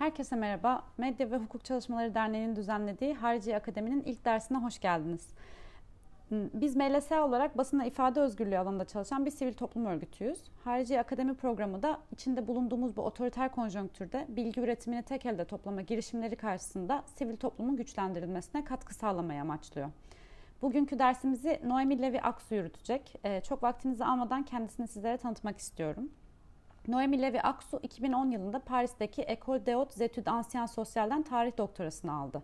Herkese merhaba. Medya ve Hukuk Çalışmaları Derneği'nin düzenlediği Hariciye Akademi'nin ilk dersine hoş geldiniz. Biz MLSA olarak basına ifade özgürlüğü alanında çalışan bir sivil toplum örgütüyüz. Hariciye Akademi programı da içinde bulunduğumuz bu otoriter konjonktürde bilgi üretimini tek elde toplama girişimleri karşısında sivil toplumun güçlendirilmesine katkı sağlamayı amaçlıyor. Bugünkü dersimizi Noemi Levi Aksu yürütecek. Çok vaktinizi almadan kendisini sizlere tanıtmak istiyorum. Noemi Levi Aksu 2010 yılında Paris'teki École des Hautes Études Anciennes Sociales'den tarih doktorasını aldı.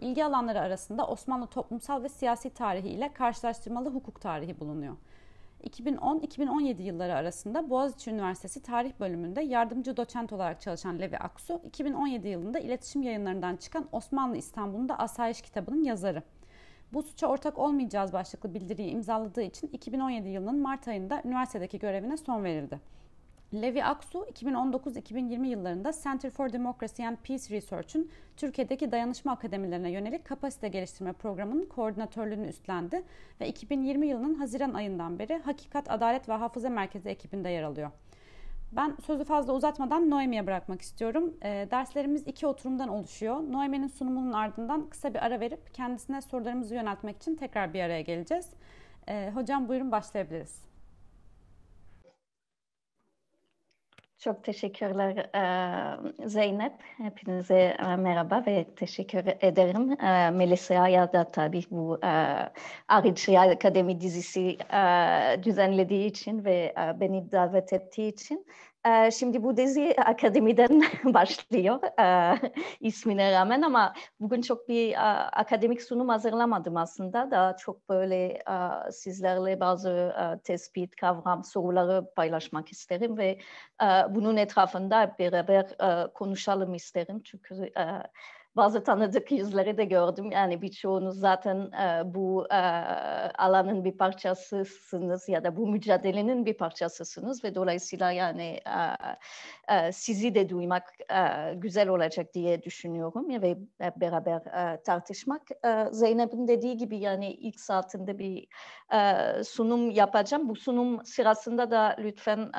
İlgi alanları arasında Osmanlı toplumsal ve siyasi tarihi ile karşılaştırmalı hukuk tarihi bulunuyor. 2010-2017 yılları arasında Boğaziçi Üniversitesi Tarih Bölümünde yardımcı doçent olarak çalışan Levi Aksu, 2017 yılında iletişim yayınlarından çıkan Osmanlı İstanbul'unda Asayiş kitabının yazarı. Bu suça ortak olmayacağız başlıklı bildiriyi imzaladığı için 2017 yılının Mart ayında üniversitedeki görevine son verildi. Levi Aksu, 2019-2020 yıllarında Center for Democracy and Peace Research'un Türkiye'deki dayanışma akademilerine yönelik kapasite geliştirme programının koordinatörlüğünü üstlendi ve 2020 yılının Haziran ayından beri Hakikat, Adalet ve Hafıza Merkezi ekibinde yer alıyor. Ben sözü fazla uzatmadan Noemi'ye bırakmak istiyorum. Derslerimiz 2 oturumdan oluşuyor. Noemi'nin sunumunun ardından kısa bir ara verip kendisine sorularımızı yöneltmek için tekrar bir araya geleceğiz. Hocam buyurun başlayabiliriz. Çok teşekkürler Zeynep. Hepinize merhaba ve teşekkür ederim. Melisa'ya da tabii bu Hariciye Akademi dizisi düzenlediği için ve beni davet ettiği için. Şimdi bu dizi akademiden başlıyor ismine rağmen ama bugün çok bir akademik sunum hazırlamadım aslında. Daha çok böyle sizlerle bazı tespit, kavram, soruları paylaşmak isterim ve bunun etrafında beraber konuşalım isterim. Çünkü bazı tanıdık yüzleri de gördüm. Yani birçoğunuz zaten bu alanın bir parçasısınız ya da bu mücadelenin bir parçasısınız ve dolayısıyla yani sizi de duymak güzel olacak diye düşünüyorum ve beraber tartışmak. Zeynep'in dediği gibi yani ilk saatinde bir sunum yapacağım. Bu sunum sırasında da lütfen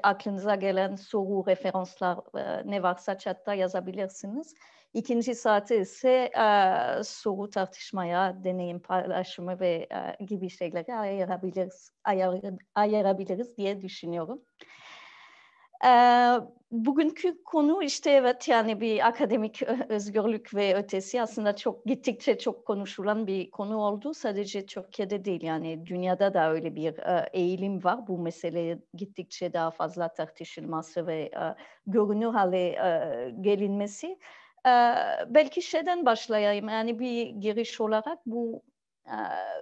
aklınıza gelen soru, referanslar ne varsa chatta yazabilirsiniz. İkinci saati ise soru tartışmaya, deneyim paylaşımı ve gibi şeyleri ayırabiliriz diye düşünüyorum. Bugünkü konu işte evet yani bir akademik özgürlük ve ötesi aslında gittikçe çok konuşulan bir konu oldu. Sadece Türkiye'de değil yani dünyada da öyle bir eğilim var. Bu meseleye gittikçe daha fazla tartışılması ve görünür hale gelinmesi. Belki şeyden başlayayım yani bir giriş olarak bu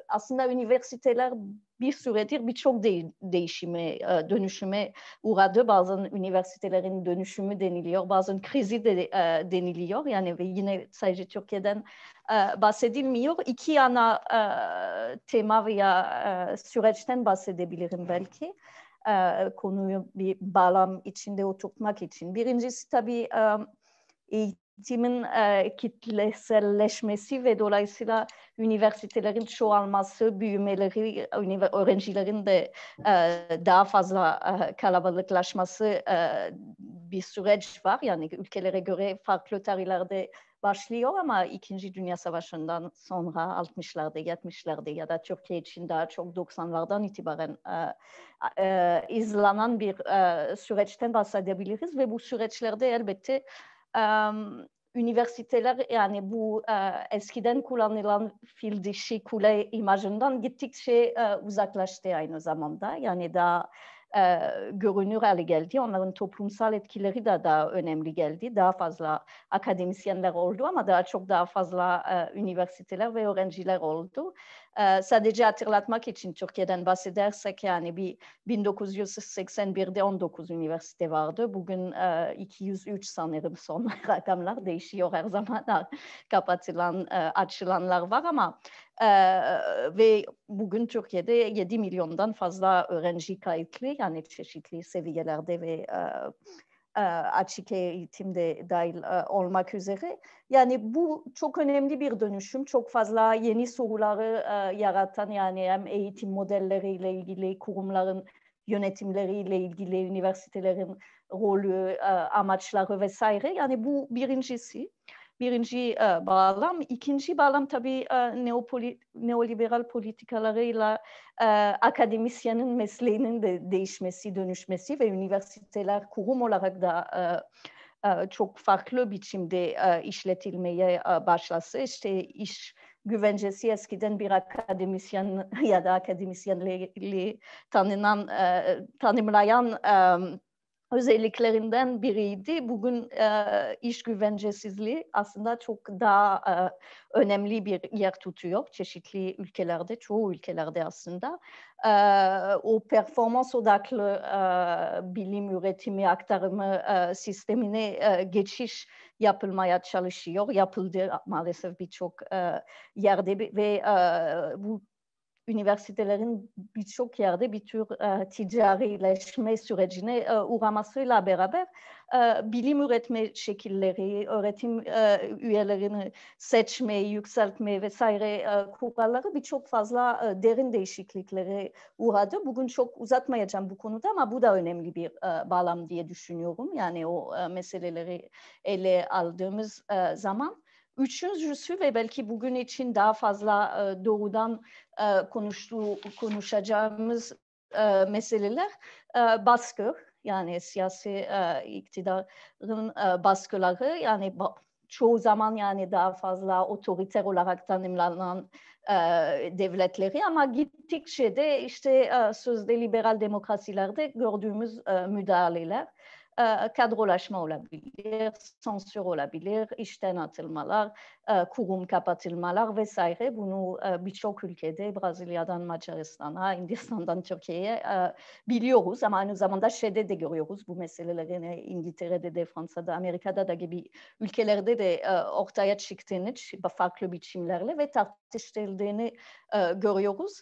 aslında üniversiteler bir süredir birçok değişime, dönüşüme uğradı. Bazen üniversitelerin dönüşümü deniliyor, bazen krizi de deniliyor. Yani ve yine sadece Türkiye'den bahsedilmiyor. İki ana tema veya süreçten bahsedebilirim belki. Konuyu bir bağlam içinde oturtmak için. Birincisi tabii eğitimin kitleselleşmesi ve dolayısıyla üniversitelerin çoğalması, büyümeleri, öğrencilerin de daha fazla kalabalıklaşması bir süreç var. Yani ülkelere göre farklı tarihlerde başlıyor ama İkinci Dünya Savaşı'ndan sonra 60'larda, 70'lerde ya da Türkiye için daha çok 90'lardan itibaren izlenen bir süreçten bahsedebiliriz ve bu süreçlerde elbette üniversiteler yani bu eskiden kullanılan fil dişi kule imajından gittikçe uzaklaştı aynı zamanda. Yani daha görünür hale geldi. Onların toplumsal etkileri de daha önemli geldi. Daha fazla akademisyenler oldu ama daha fazla üniversiteler ve öğrenciler oldu. Sadece hatırlatmak için Türkiye'den bahsedersek yani 1981'de 19 üniversite vardı. Bugün 203 sanırım son rakamlar değişiyor her zaman. Kapatılan, açılanlar var ama ve bugün Türkiye'de 7 milyondan fazla öğrenci kayıtlı yani çeşitli seviyelerde ve açık eğitimde dahil olmak üzere. Yani bu çok önemli bir dönüşüm. Çok fazla yeni soruları yaratan yani hem eğitim modelleriyle ilgili, kurumların yönetimleriyle ilgili, üniversitelerin rolü, amaçları vesaire. Yani bu birincisi. Birinci bağlam. İkinci bağlam tabii neoliberal politikalarıyla akademisyenin mesleğinin de değişmesi, dönüşmesi ve üniversiteler kurum olarak da çok farklı biçimde işletilmeye başlası. İşte iş güvencesi eskiden bir akademisyen ya da akademisyenliği tanımlayan özelliklerinden biriydi. Bugün iş güvencesizliği aslında çok daha önemli bir yer tutuyor çeşitli ülkelerde, çoğu ülkelerde aslında. O performans odaklı bilim üretimi aktarımı sistemine geçiş yapılmaya çalışıyor. Yapıldı maalesef birçok yerde ve bu üniversitelerin birçok yerde bir tür ticarileşme sürecine uğramasıyla beraber bilim üretme şekilleri, öğretim üyelerini seçme, yükseltme vesaire kuralları birçok fazla derin değişikliklere uğradı. Bugün çok uzatmayacağım bu konuda ama bu da önemli bir bağlam diye düşünüyorum. Yani o meseleleri ele aldığımız zaman. Üçüncüsü ve belki bugün için daha fazla doğrudan konuşacağımız meseleler baskı, yani siyasi iktidarın baskıları, yani çoğu zaman yani daha fazla otoriter olarak tanımlanan devletleri ama gittikçe de işte sözde liberal demokrasilerde gördüğümüz müdahaleler. Kadrolaşma olabilir, sansür olabilir, işten atılmalar, kurum kapatılmalar vesaire. Bunu birçok ülkede, Brezilya'dan Macaristan'a, Hindistan'dan Türkiye'ye biliyoruz ama aynı zamanda şeyde de görüyoruz bu meseleleri. İngiltere'de de, Fransa'da, Amerika'da da gibi ülkelerde de ortaya çıktığını farklı biçimlerle ve tartışıldığını görüyoruz.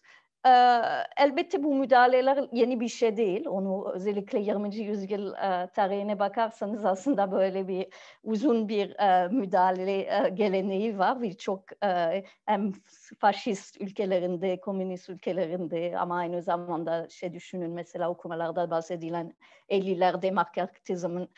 Elbette bu müdahaleler yeni bir şey değil. Onu özellikle 20. yüzyıl tarihine bakarsanız aslında böyle bir uzun bir müdahale geleneği var. Birçok hem faşist ülkelerinde, komünist ülkelerinde ama aynı zamanda düşünün mesela okumalarda bahsedilen 50'lerde McCarthyizm'in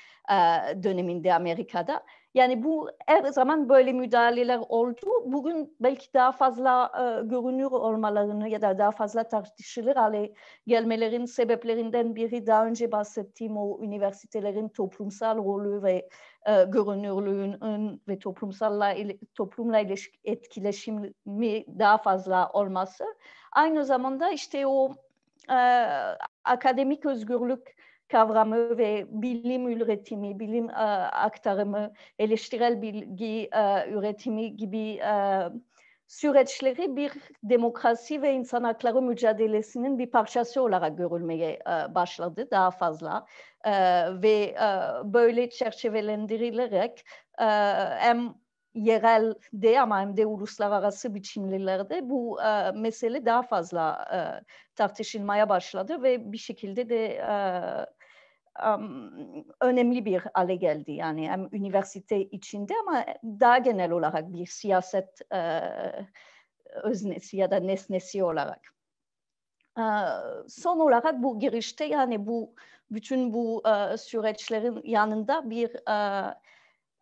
döneminde Amerika'da. Yani bu her zaman böyle müdahaleler oldu. Bugün belki daha fazla görünür olmalarını ya da daha fazla tartışılır hale gelmelerin sebeplerinden biri daha önce bahsettiğim o üniversitelerin toplumsal rolü ve görünürlüğünün ve toplumla etkileşimi daha fazla olması. Aynı zamanda işte o akademik özgürlük kavramı ve bilim üretimi, bilim aktarımı, eleştirel bilgi üretimi gibi süreçleri bir demokrasi ve insan hakları mücadelesinin bir parçası olarak görülmeye başladı daha fazla. Ve böyle çerçevelendirilerek hem yerelde ama hem de uluslararası biçimlerde bu mesele daha fazla tartışılmaya başladı ve bir şekilde de önemli bir hale geldi. Yani hem üniversite içinde ama daha genel olarak bir siyaset öznesi ya da nesnesi olarak. Son olarak bu girişte yani bütün bu süreçlerin yanında bir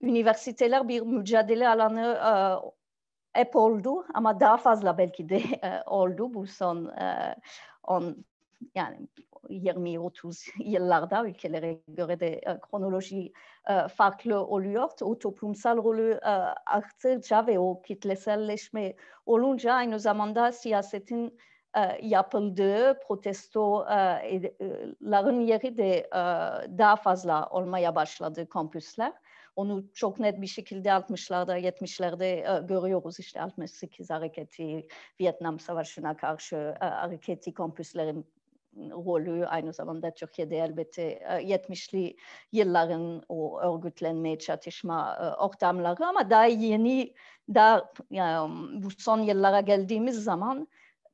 üniversiteler bir mücadele alanı hep oldu ama daha fazla belki de oldu bu son 10 yani 20-30 yıllarda ülkelere göre de kronoloji farklı oluyor. O toplumsal rolü arttıkça ve o kitleselleşme olunca aynı zamanda siyasetin yapıldığı protestoların yeri de daha fazla olmaya başladı kampüsler. Onu çok net bir şekilde 60'larda, 70'lerde görüyoruz. İşte 68 hareketi, Vietnam Savaşı'na karşı hareketi, kampüslerin rolü, aynı zamanda Türkiye'de elbette 70'li yılların o örgütlenme, çatışma ortamları ama daha yeni, bu son yıllara geldiğimiz zaman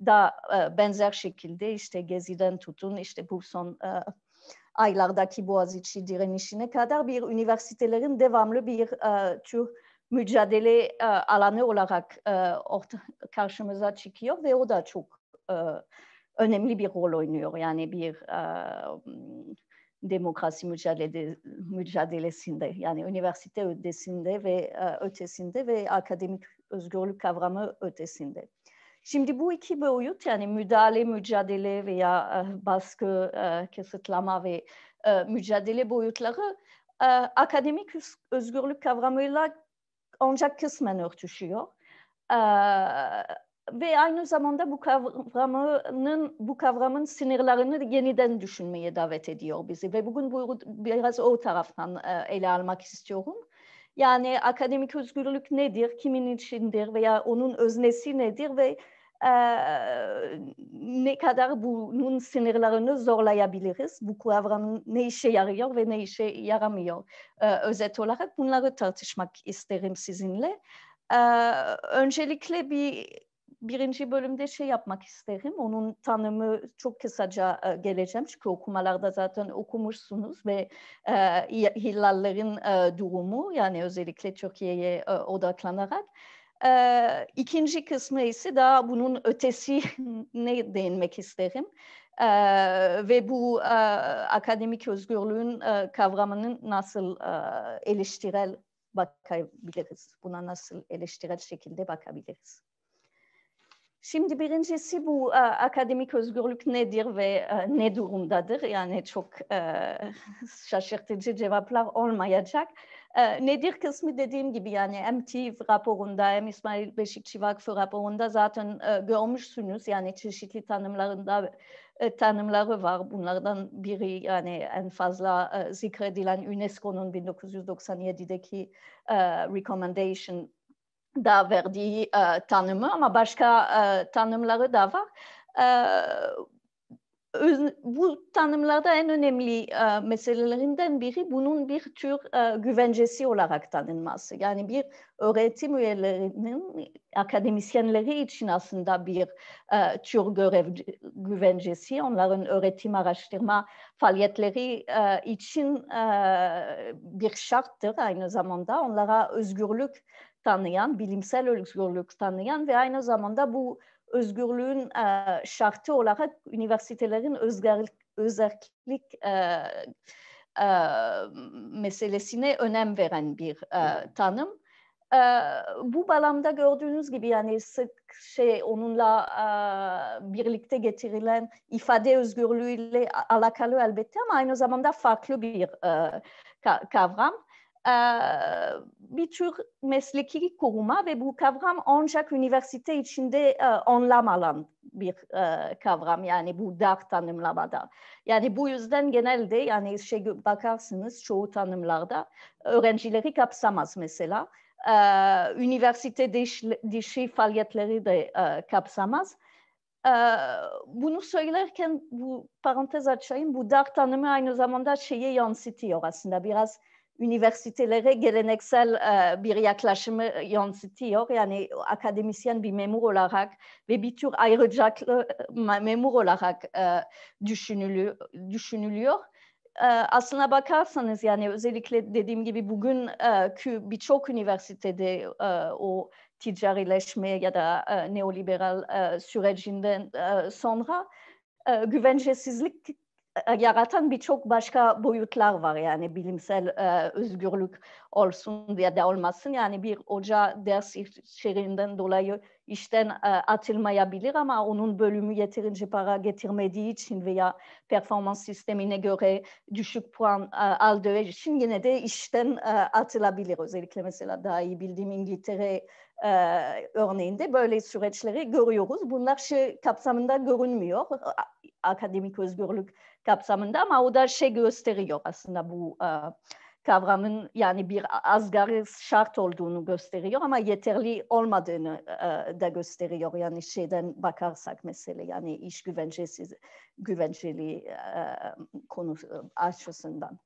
da benzer şekilde işte Gezi'den tutun, işte bu son aylardaki Boğaziçi direnişine kadar bir üniversitelerin devamlı bir tür mücadele alanı olarak karşımıza çıkıyor ve o da çok önemli bir rol oynuyor. Yani bir demokrasi mücadelesinde, yani üniversite ötesinde ve ötesinde ve akademik özgürlük kavramı ötesinde. Şimdi bu iki boyut, yani mücadele veya baskı, kısıtlama ve mücadele boyutları akademik özgürlük kavramıyla ancak kısmen örtüşüyor. Ve aynı zamanda bu kavramın sınırlarını yeniden düşünmeye davet ediyor bizi. Ve bugün biraz o taraftan ele almak istiyorum. Yani akademik özgürlük nedir, kimin içindir veya onun öznesi nedir ve ne kadar bunun sınırlarını zorlayabiliriz? Bu kavramın ne işe yarıyor ve ne işe yaramıyor? Özet olarak bunları tartışmak isterim sizinle. Öncelikle birinci bölümde yapmak isterim. Onun tanımı çok kısaca geleceğim. Çünkü okumalarda zaten okumuşsunuz ve Hillallerin durumu, yani özellikle Türkiye'ye odaklanarak. İkinci kısmı ise daha bunun ötesine değinmek isterim. Ve bu akademik özgürlüğün kavramının nasıl eleştirel bakabiliriz? Buna nasıl eleştirel şekilde bakabiliriz? Şimdi birincisi bu akademik özgürlük nedir ve ne durumdadır? Yani çok şaşırtıcı cevaplar olmayacak. Nedir kısmı dediğim gibi, yani hem TİV raporunda hem İsmail Beşikçi Vakfı raporunda zaten görmüşsünüz. Yani çeşitli tanımları var. Bunlardan biri, yani en fazla zikredilen UNESCO'nun 1997'deki recommendation da verdiği tanımı, ama başka tanımları da var. Bu tanımlarda en önemli meselelerinden biri bunun bir tür güvencesi olarak tanınması. Yani bir öğretim üyelerinin, akademisyenleri için aslında bir tür güvencesi. Onların öğretim araştırma faaliyetleri için bir şarttır aynı zamanda. Onlara özgürlük tanıyan, bilimsel özgürlük tanıyan ve aynı zamanda bu özgürlüğün şartı olarak üniversitelerin özerklik meselesine önem veren bir tanım. Bu bağlamda gördüğünüz gibi, yani sık onunla birlikte getirilen ifade özgürlüğüyle alakalı elbette, ama aynı zamanda farklı bir kavram. Bir tür mesleki koruma ve bu kavram ancak üniversite içinde anlam alan bir kavram, yani bu dar tanımlamada. Yani bu yüzden genelde, yani bakarsınız çoğu tanımlarda öğrencileri kapsamaz mesela. Üniversite dışı faaliyetleri de kapsamaz. Bunu söylerken bu parantez açayım, bu dar tanımı aynı zamanda yansıtıyor aslında, biraz üniversitelere geleneksel bir yaklaşımı yansıtıyor. Yani akademisyen bir memur olarak ve bir tür ayrıcalıklı memur olarak düşünülüyor. Aslına bakarsanız, yani özellikle dediğim gibi bugün birçok üniversitede o ticarileşme ya da neoliberal sürecinden sonra güvencesizlik yaratan birçok başka boyutlar var. Yani bilimsel özgürlük olsun ya da olmasın. Yani bir hoca ders içeriğinden dolayı işten atılmayabilir, ama onun bölümü yeterince para getirmediği için veya performans sistemine göre düşük puan aldığı için yine de işten atılabilir. Özellikle mesela daha iyi bildiğim İngiltere örneğinde böyle süreçleri görüyoruz. Bunlar kapsamında görünmüyor, akademik özgürlük kapsamında, ama o da gösteriyor aslında bu kavramın, yani bir asgari şart olduğunu gösteriyor ama yeterli olmadığını da gösteriyor. Yani bakarsak mesela, yani iş güvenceli konu açısından.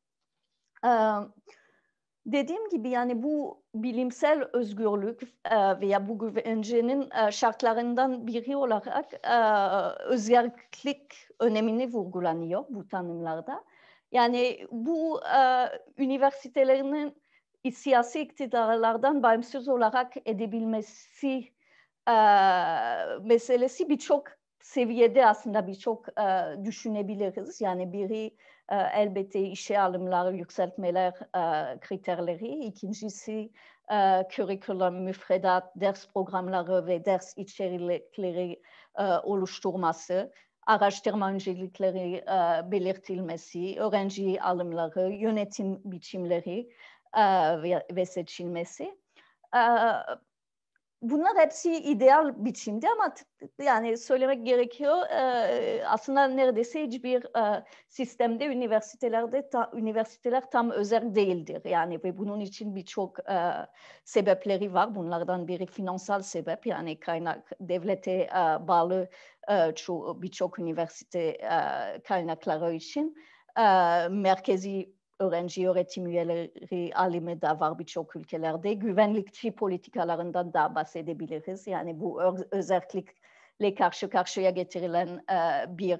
Dediğim gibi, yani bu bilimsel özgürlük veya bu güvencenin şartlarından biri olarak özerklik önemini vurgulanıyor bu tanımlarda. Yani bu üniversitelerinin siyasi iktidarlardan bağımsız olarak edebilmesi meselesi birçok seviyede aslında birçok düşünebiliriz. Yani biri elbette işe alımları yükseltmeler kriterleri. İkincisi curriculum, müfredat, ders programları ve ders içerikleri oluşturması, araştırma öncelikleri belirtilmesi, öğrenci alımları, yönetim biçimleri ve seçilmesi. Bunlar hepsi ideal biçimde ama yani söylemek gerekiyor aslında neredeyse hiçbir sistemde üniversiteler tam özel değildir. Yani ve bunun için birçok sebepleri var. Bunlardan biri finansal sebep, yani devlete bağlı birçok üniversite kaynakları için merkezi öğrenci öğretim üyeleri alimi da var birçok ülkelerde. Güvenlikçi politikalarından da bahsedebiliriz. Yani bu özellikle karşı karşıya getirilen bir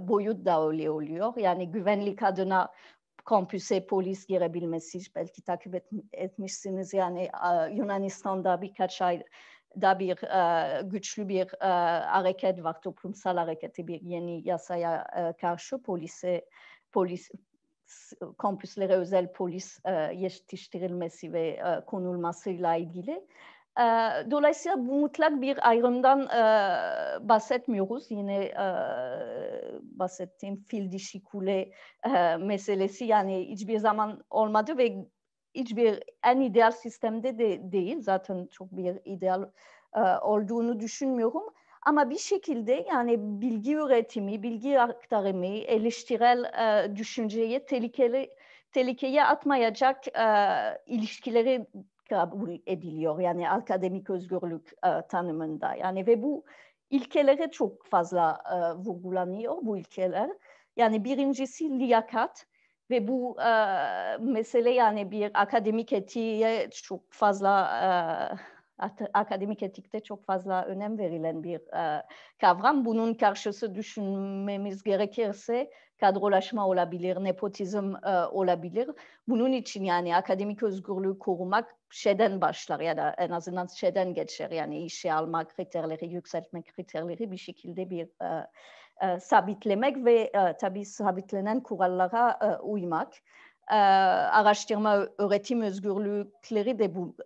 boyut da öyle oluyor. Yani güvenlik adına kampüse polis girebilmesi, belki takip etmişsiniz. Yani Yunanistan'da birkaç ay da bir güçlü bir hareket var, toplumsal hareketi, bir yeni yasaya karşı kampüslere özel polis yetiştirilmesi ve konulmasıyla ilgili. Dolayısıyla bu mutlak bir ayrımdan bahsetmiyoruz. Yine bahsettiğim fil dişi kule meselesi yani hiçbir zaman olmadı ve hiçbir en ideal sistemde de değil. Zaten çok bir ideal olduğunu düşünmüyorum. Ama bir şekilde yani bilgi üretimi, bilgi aktarımı, eleştirel düşünceyi tehlikeye atmayacak ilişkileri kabul ediliyor. Yani akademik özgürlük tanımında. Yani ve bu ilkelere çok fazla vurgulanıyor bu ilkeler. Yani birincisi liyakat ve bu mesele yani bir akademik etiğe çok fazla akademik etikte çok fazla önem verilen bir kavram. Bunun karşısı düşünmemiz gerekirse kadrolaşma olabilir, nepotizm olabilir. Bunun için yani akademik özgürlüğü korumak şeyden başlar ya da en azından şeyden geçer. Yani işe alma kriterleri, yükseltme kriterleri bir şekilde bir sabitlemek ve tabii sabitlenen kurallara uymak. Araştırma, öğretim özgürlükleri de bu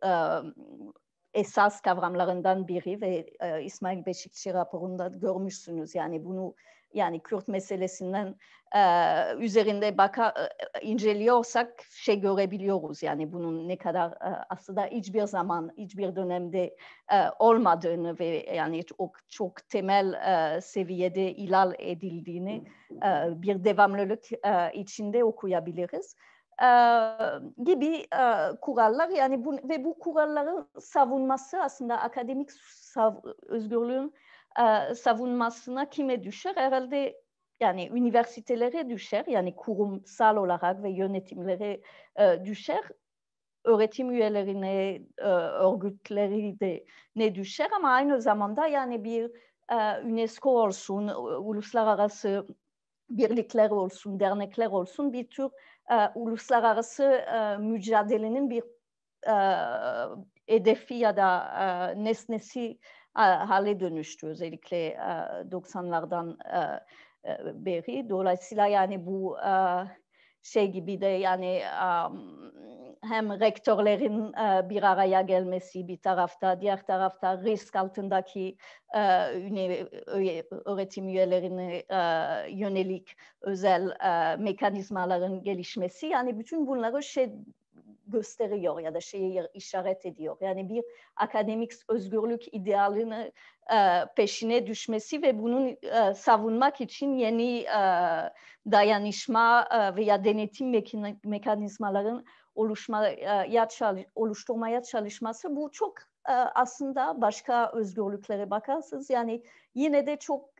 esas kavramlarından biri ve İsmail Beşikçi raporunda görmüşsünüz. Yani bunu yani Kürt meselesinden üzerinde inceliyorsak görebiliyoruz. Yani bunun ne kadar aslında hiçbir zaman, hiçbir dönemde olmadığını ve yani çok temel seviyede ihlal edildiğini bir devamlılık içinde okuyabiliriz. Gibi kurallar yani ve bu kuralların savunması aslında akademik özgürlüğün savunmasına kime düşer? Herhalde yani üniversitelere düşer, yani kurumsal olarak ve yönetimlere düşer. Öğretim üyelerine, örgütleri de ne düşer ama aynı zamanda yani bir UNESCO olsun, uluslararası birlikler olsun, dernekler olsun bir tür uluslararası mücadelenin bir hedefi ya da nesnesi hale dönüştü özellikle 90'lardan beri. Dolayısıyla yani bu gibi de yani hem rektörlerin bir araya gelmesi bir tarafta, diğer tarafta risk altındaki öğretim üyelerine yönelik özel mekanizmaların gelişmesi. Yani bütün bunları gösteriyor ya da işaret ediyor. Yani bir akademik özgürlük idealini peşine düşmesi ve bunu savunmak için yeni dayanışma veya denetim mekanizmaların oluşturmaya çalışması bu çok aslında başka özgürlüklere bakarsanız yani yine de çok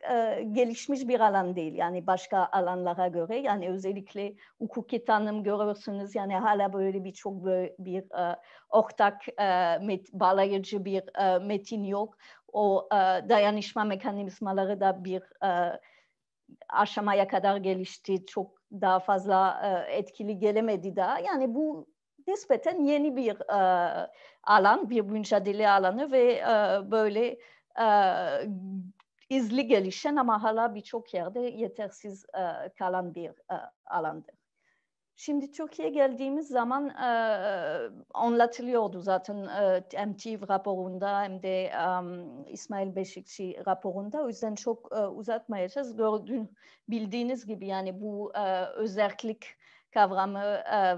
gelişmiş bir alan değil. Yani başka alanlara göre yani özellikle hukuki tanım görürsünüz yani hala böyle birçok bir ortak bağlayıcı bir metin yok. O dayanışma mekanizmaları da bir aşamaya kadar gelişti. Çok daha fazla etkili gelemedi daha. Yani bu nispeten yeni bir alan, bir mücadele alanı ve böyle izli gelişen ama hala birçok yerde yetersiz kalan bir alandır. Şimdi Türkiye'ye geldiğimiz zaman anlatılıyordu zaten hem TİV raporunda hem de İsmail Beşikçi raporunda. O yüzden çok uzatmayacağız. Bildiğiniz gibi yani bu özerklik kavramı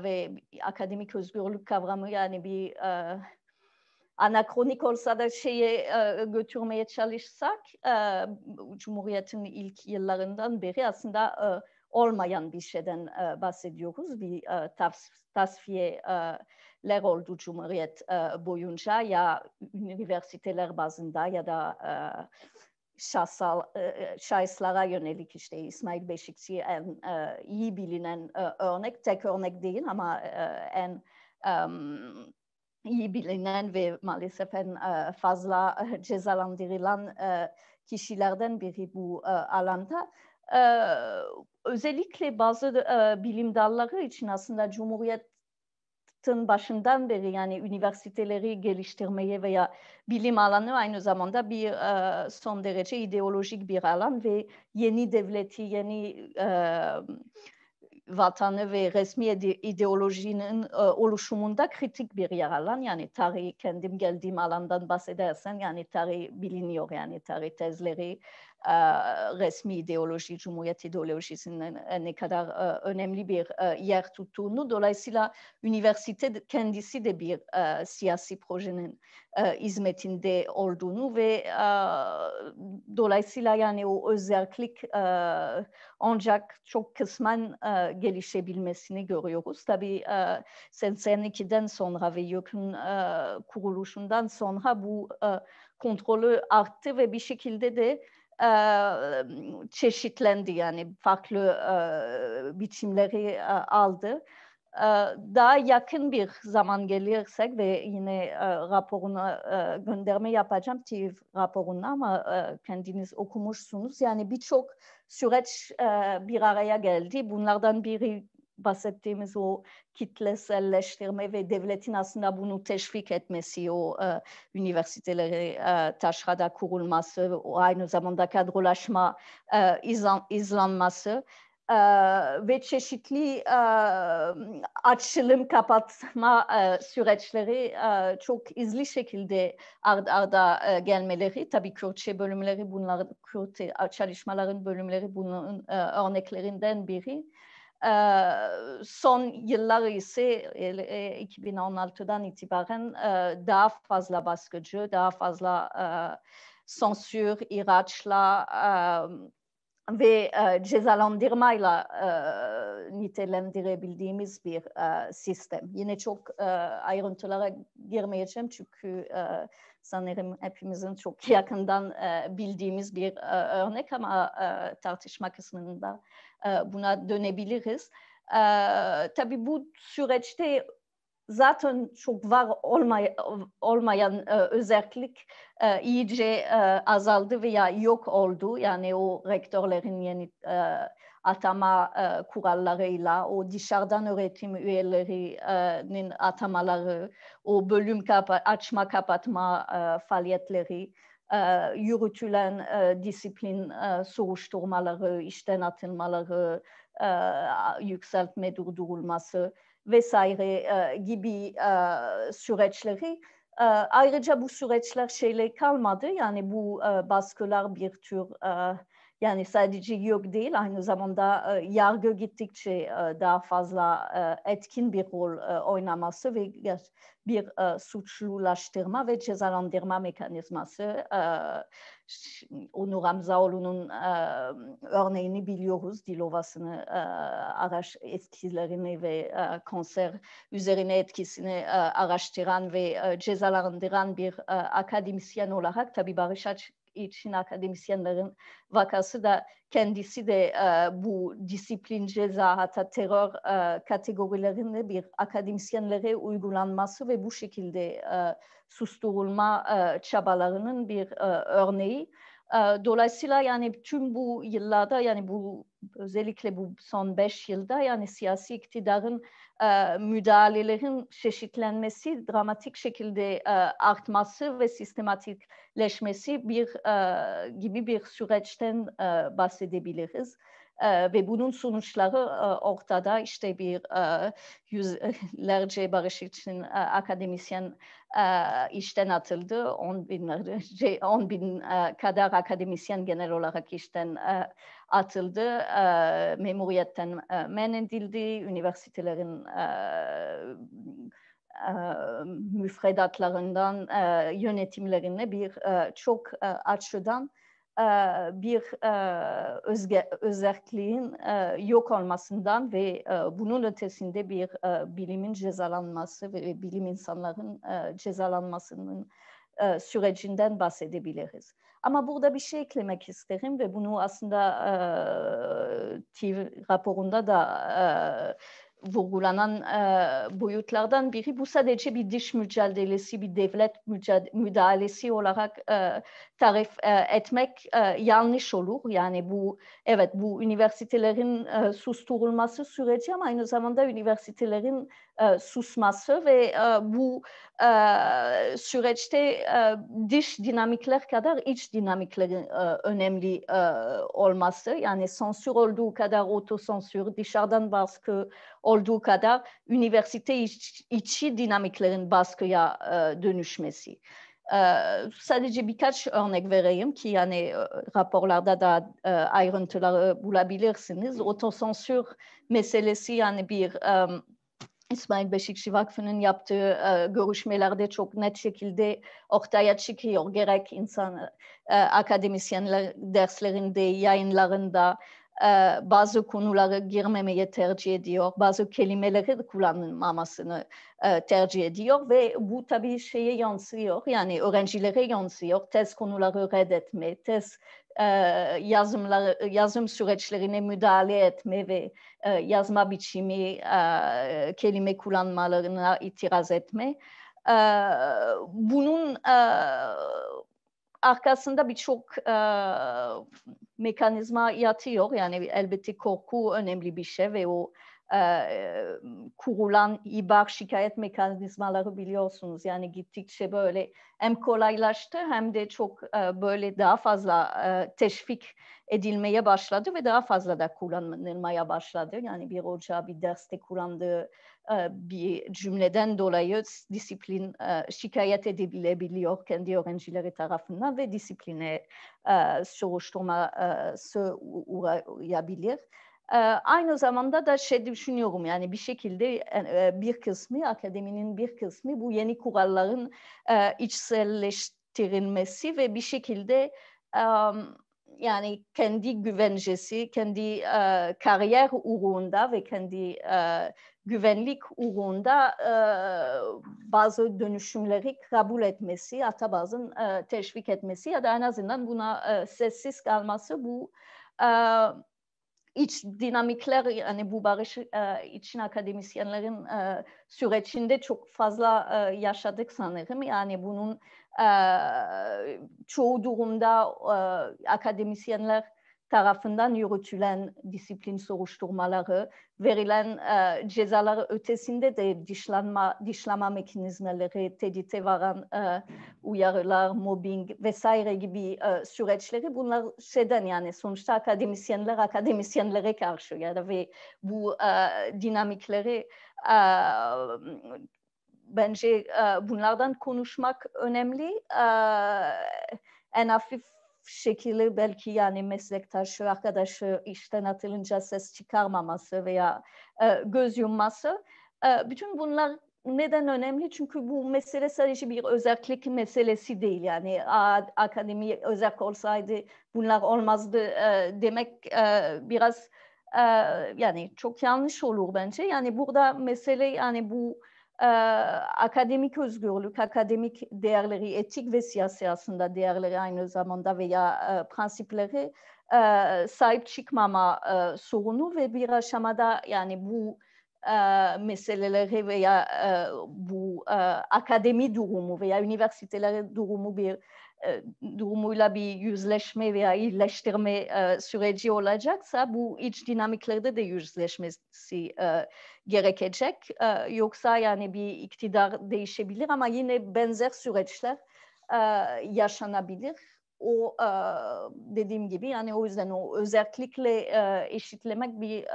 ve akademik özgürlük kavramı yani bir anakronik olsa da şeye götürmeye çalışsak Cumhuriyet'in ilk yıllarından beri aslında olmayan bir şeyden bahsediyoruz. Bir tasfiyeler oldu Cumhuriyet boyunca ya üniversiteler bazında ya da şahıslara yönelik işte İsmail Beşikçi en iyi bilinen örnek, tek örnek değil ama en iyi bilinen ve maalesef en fazla cezalandırılan kişilerden biri bu alanda. Özellikle bazı bilim dalları için aslında Cumhuriyet'in başından beri yani üniversiteleri geliştirmeye veya bilim alanı aynı zamanda bir son derece ideolojik bir alan ve yeni devleti, yeni vatanı ve resmi ideolojinin oluşumunda kritik bir yer alan. Yani tarih, kendim geldiğim alandan bahsedersen yani tarih biliniyor yani tarih tezleri, resmi ideoloji, Cumhuriyet ideolojisinin ne kadar önemli bir yer tuttuğunu. Dolayısıyla üniversite kendisi de bir siyasi projenin hizmetinde olduğunu ve dolayısıyla yani o özellik ancak çok kısmen gelişebilmesini görüyoruz. Tabii 82'den sonra ve YÖK'ün kuruluşundan sonra bu kontrolü arttı ve bir şekilde de çeşitlendi yani farklı biçimleri aldı. Daha yakın bir zaman gelirsek ve yine raporuna gönderme yapacağım TİV raporuna ama kendiniz okumuşsunuz. Yani birçok süreç bir araya geldi. Bunlardan biri bahsettiğimiz o kitleselleştirme ve devletin aslında bunu teşvik etmesi, o üniversiteleri taşrada kurulması, o aynı zamanda kadrolaşma izlanması. Ve çeşitli açılım kapatma süreçleri çok izli şekilde arda gelmeleri. Tabii Kürtçe bölümleri bunlar, Kürtçe çalışmaların bölümleri bunun örneklerinden biri. Son yılları ise 2016'dan itibaren daha fazla baskıcı, daha fazla sansür, ihraçla ve cezalandırmayla nitelendirebildiğimiz bir sistem. Yine çok ayrıntılara girmeyeceğim çünkü sanırım hepimizin çok yakından bildiğimiz bir örnek ama tartışma kısmında buna dönebiliriz. Tabii bu süreçte zaten çok var olmayan özellik iyice azaldı veya yok oldu. Yani o rektörlerin yeni atama kurallarıyla, o dışarıdan öğretim üyelerinin atamaları, o bölüm açma kapatma faaliyetleri, yürütülen disiplin soruşturmaları, işten atılmaları, yükseltme durdurulması vesaire gibi süreçleri. Ayrıca bu süreçler şeyle kalmadı. Yani bu baskılar bir tür yani sadece yok değil, aynı zamanda yargı gittikçe daha fazla etkin bir rol oynaması ve bir suçlulaştırma ve cezalandırma mekanizması. Onur Hamzaoğlu'nun örneğini biliyoruz, Dilovası'nı etkilerini ve kanser üzerine etkisini araştıran ve cezalandıran bir akademisyen olarak tabii Barış için akademisyenlerin vakası da kendisi de bu disiplin, ceza, hatta terör kategorilerinde bir akademisyenlere uygulanması ve bu şekilde susturulma çabalarının bir örneği. Dolayısıyla yani tüm bu yıllarda yani bu özellikle bu son 5 yılda yani siyasi iktidarın müdahalelerin çeşitlenmesi, dramatik şekilde artması ve sistematikleşmesi gibi bir süreçten bahsedebiliriz. Ve bunun sonuçları ortada işte yüzlerce barış için akademisyen işten atıldı. 10 bin kadar akademisyen genel olarak işten atıldı. Memuriyetten men edildi. Üniversitelerin müfredatlarından yönetimlerine çok açıdan bir özelliğin yok olmasından ve bunun ötesinde bir bilimin cezalanması ve bilim insanların cezalanmasının sürecinden bahsedebiliriz. Ama burada bir şey eklemek isterim ve bunu aslında TİV raporunda da vurgulanan boyutlardan biri. Bu sadece bir dış mücadelesi, bir devlet müdahalesi olarak tarif etmek yanlış olur. Yani bu üniversitelerin susturulması süreci ama aynı zamanda üniversitelerin susması ve bu süreçte dış dinamikler kadar iç dinamiklerin önemli olması. Yani sansür olduğu kadar otosansür, dışarıdan baskı olduğu kadar üniversite içi dinamiklerin baskıya dönüşmesi. Sadece birkaç örnek vereyim ki yani raporlarda da ayrıntıları bulabilirsiniz. Otosansür meselesi yani İsmail Beşikçi Vakfı'nın yaptığı görüşmelerde çok net şekilde ortaya çıkıyor. Gerek akademisyenler derslerinde, yayınlarında bazı konulara girmemeye tercih ediyor. Bazı kelimeleri kullanılmamasını tercih ediyor ve bu tabii şeye yansıyor. Yani öğrencilere yansıyor. Tez konuları reddetme, yazım süreçlerine müdahale etme ve yazma biçimi, kelime kullanmalarına itiraz etme. Bunun arkasında birçok mekanizma yatıyor. Yani elbette korku önemli bir şey ve o kurulan ihbar şikayet mekanizmaları biliyorsunuz. Yani gittikçe böyle hem kolaylaştı hem de çok böyle daha fazla teşvik edilmeye başladı ve daha fazla da kullanılmaya başladı. Yani bir hoca bir derste kullandığı bir cümleden dolayı disiplin şikayet edilebiliyor kendi öğrencileri tarafından ve disipline soruşturması uğrayabilir. Aynı zamanda da düşünüyorum yani bir şekilde bir kısmı, akademinin bir kısmı bu yeni kuralların içselleştirilmesi ve bir şekilde yani kendi güvencesi, kendi kariyer uğrunda ve kendi güvenlik uğrunda bazı dönüşümleri kabul etmesi, hatta bazen teşvik etmesi ya da en azından buna sessiz kalması bu iç dinamikler yani bu barış için akademisyenlerin sürecinde çok fazla yaşadık sanırım. Yani bunun çoğu durumda akademisyenler tarafından yürütülen disiplin soruşturmaları, verilen cezalar ötesinde de dışlama mekanizmaları, tehdite varan uyarılar, mobbing vesaire gibi süreçleri bunlar yani sonuçta akademisyenlere karşı yani ve bu dinamikleri bence bunlardan konuşmak önemli. En hafif şekilde belki yani meslektaşı, arkadaşı işten atılınca ses çıkarmaması veya göz yumması. Bütün bunlar neden önemli? Çünkü bu mesele sadece bir özellik meselesi değil. Yani akademi özel olsaydı bunlar olmazdı demek biraz yani çok yanlış olur bence. Yani burada mesele yani bu akademik özgürlük, akademik değerleri, etik ve siyasi aslında değerleri aynı zamanda veya prensipleri sahip çıkmama sorunu ve bir aşamada yani bu meseleleri veya bu akademi durumu veya üniversitelerin durumuyla bir yüzleşme veya iyileştirme süreci olacaksa bu iç dinamiklerde de yüzleşmesi gerekecek. Yoksa yani bir iktidar değişebilir ama yine benzer süreçler yaşanabilir. O dediğim gibi yani o yüzden o özellikle eşitlemek bir